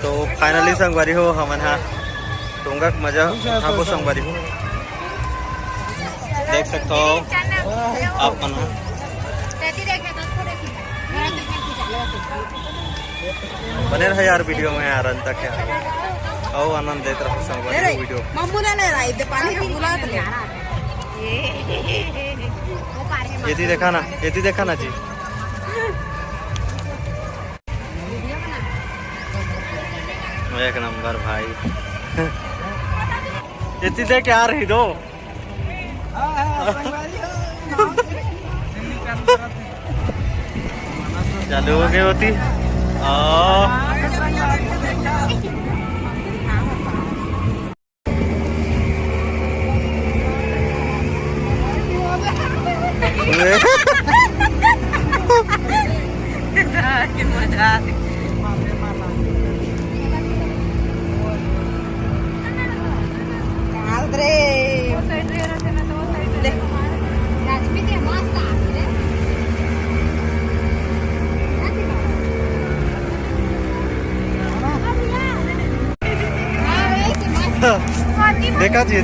तो फाइनली संगवारी हो हमन हा डोंगा के मजा उठाबो संगवारी हो। देख सकते हो आप मन बने रहे यार वीडियो में यार अंत तक यार और आनंद देते रहो संगवारी वीडियो। ये देखा ना जी। एक नंबर भाई ये देख यार ही दो चालू हो गई होती मजा देखा जी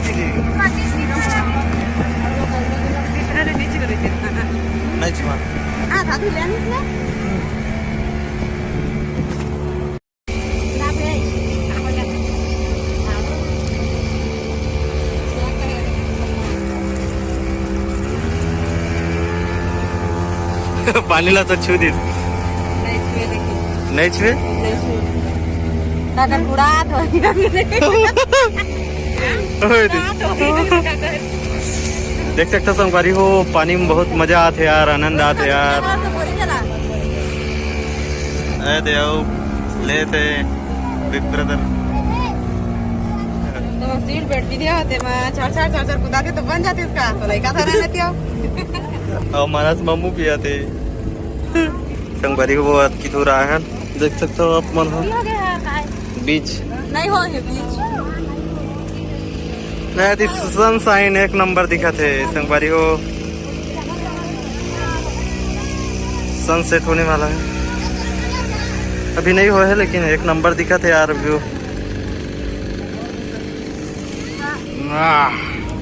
पानी ला तो छू दी नहीं छुए देख सकते संगवारी हो पानी में बहुत मजा आते यार आनंद आते यार। देव लेते बिग ब्रदर तो सीट बेल्ट भी दिया होते मैं चार कुदाते तो बन जाते इसका तो लड़का था ना नतिया और मानस मम्मू भी आते संगवारी को बहुत की दूर आए हैं। देख सकते हो आप मन हो बीच नहीं हो बीच नहीं सनशाइन एक नंबर दिखा थे संगवारी हो। सनसेट होने वाला है अभी नहीं हुआ है लेकिन एक नंबर दिखा थे यार व्यू।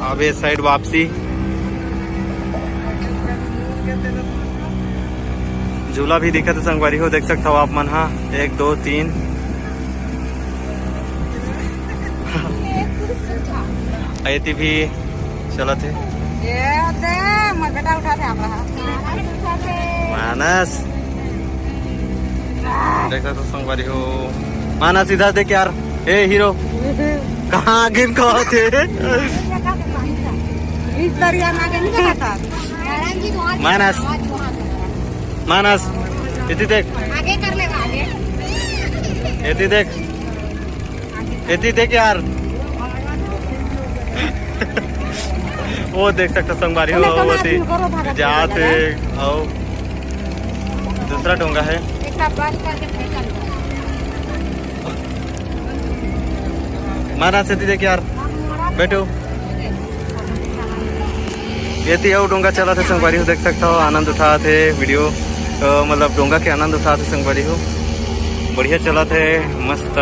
अब ये साइड वापसी झूला भी दिखा था संगवारी हो। देख सकते हो आप मन हा 1 2 3 आयती भी चला थे मानस देखा तो संगवारी हो। मानस इधर देख यार ए हीरो कहाँ गिर कहाँ थे मानस मानस इति देख आगे कर लेगा आगे इति देख यार वो देख सकते संगवारी हो जाते और दूसरा डोंगा है माना से देख यार बैठो ये और डोंगा चला था संगवारी हो। देख सकता हो आनंद उठा थे वीडियो मतलब डोंगा के आनंद उठा थे संगवारी हो। बढ़िया चला थे मस्त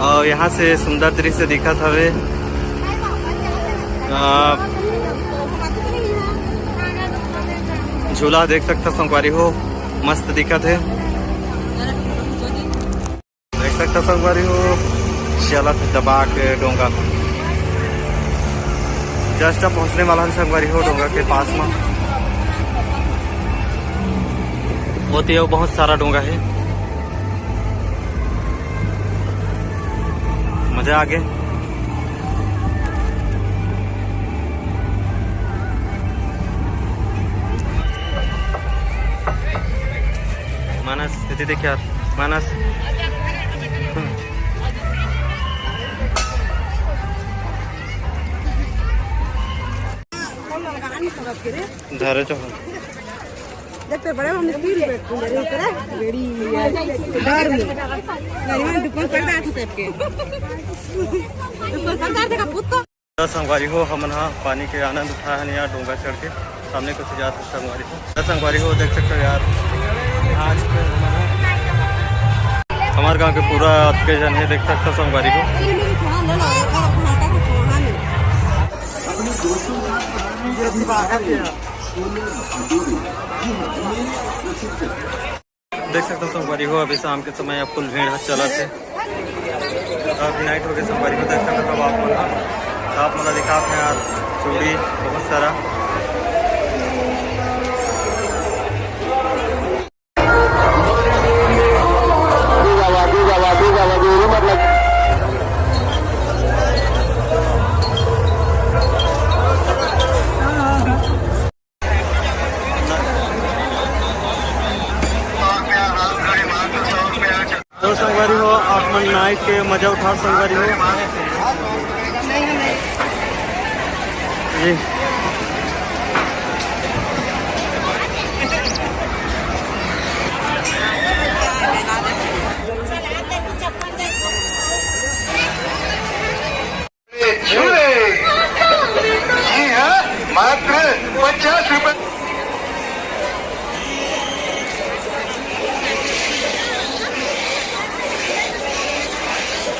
और यहाँ से सुंदर दृश्य दिखा था वे झूला देख सकता संगवारी हो मस्त दिखा थे। देख सकता संगवारी हो चला था दबा के डोंगा जस्ट अब पहुंचने वाला है संगवारी हो डोंगा के पास में होती है बहुत सारा डोंगा है मजा आ गया। मानस इथे देख यार मानस धरे चो देखते बड़े हम स्पीड बैठते हैं इधर रेडी डर में नहीं मैं दुकान पर बैठ थे के दुकान सरदार का पुत्तो संगवारी हो हमन हा पानी के आनंद उठा है यार डोंगा चढ़ के सामने कुछ जात संगवारी हो देख सकते हो यार आज हमारा हमारे गांव के पूरा आपके जन है देख सकते हो संगवारी को। देख सकते हो संगवारी हो अभी शाम के समय फुल भीड़ चला थे। अभी नाइट हो गए संगवारी को देख सकते हो आप मतलब दिखा हैं यार चूड़ी बहुत सारा। तो संगवारी हो आप मन नाइट के मजा उठा संगवारी हो जी। जी हाँ, मात्र 50 रुपए।